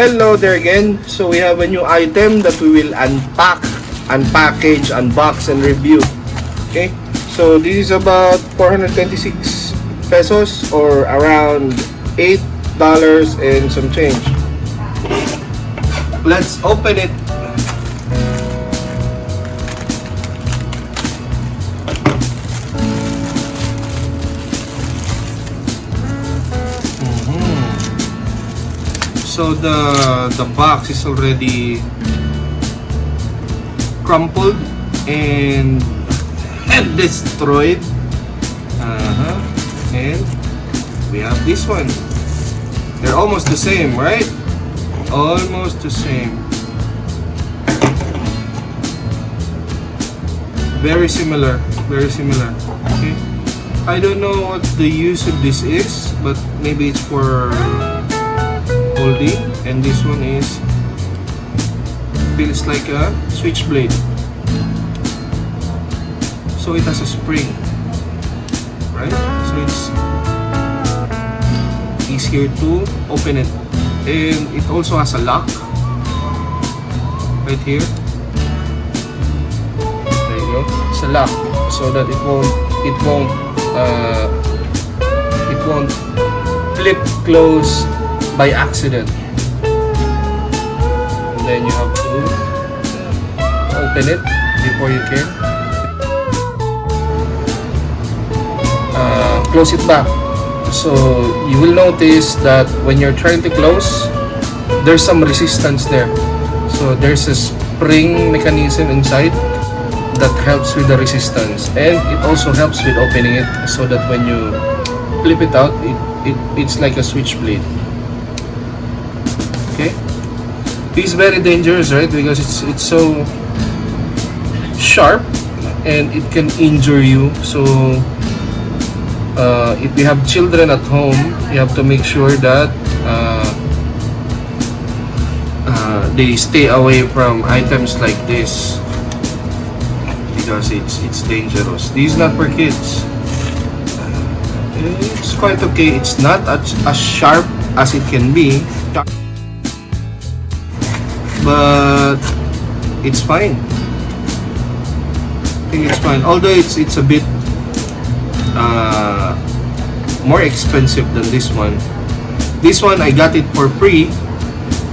Hello there again. So we have a new item that we will unpack, unpackage, unbox, and review. Okay, so this is about 426 pesos or around $8 and some change. Let's open it. So the box is already crumpled and destroyed. And we have this one. They're almost the same, right? Almost the same. Very similar. Very similar. Okay. I don't know what the use of this is, but maybe it's for holding, and this one is feels like a switchblade, so it has a spring, right? So it's easier to open it, and it also has a lock right here. There you go. It's a lock so that it won't flip close by accident. And then you have to open it before you can close it back. So you will notice that when you're trying to close, there's some resistance there. So there's a spring mechanism inside that helps with the resistance, and it also helps with opening it, so that when you flip it out, it's like a switchblade. Okay, it's very dangerous, right? Because it's so sharp and it can injure you. So if you have children at home, you have to make sure that they stay away from items like this, because it's dangerous. This is not for kids. It's quite okay. It's not as sharp as it can be, but it's fine. I think it's fine. Although it's a bit more expensive than this one. This one I got it for free,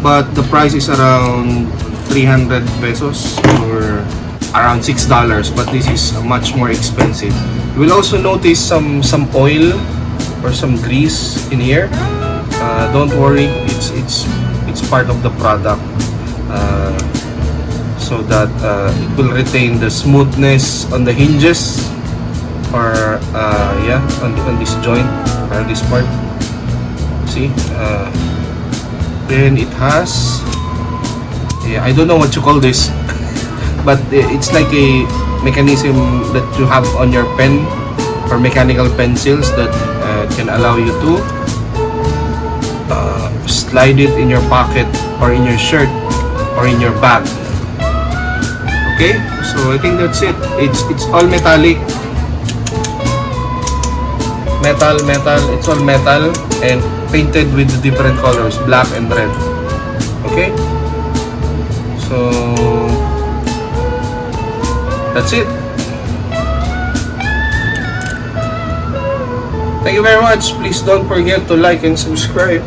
but the price is around 300 pesos or around $6. But this is much more expensive. You will also notice some oil or some grease in here. Don't worry, it's part of the product. So that it will retain the smoothness on the hinges, or on this joint or this part. See, then it has, I don't know what you call this, but it's like a mechanism that you have on your pen or mechanical pencils that can allow you to slide it in your pocket or in your shirt or in your bag. Okay, so I think that's it. It's all metallic, it's all metal and painted with the different colors, black and red. Okay, so that's it. Thank you very much. Please don't forget to like and subscribe.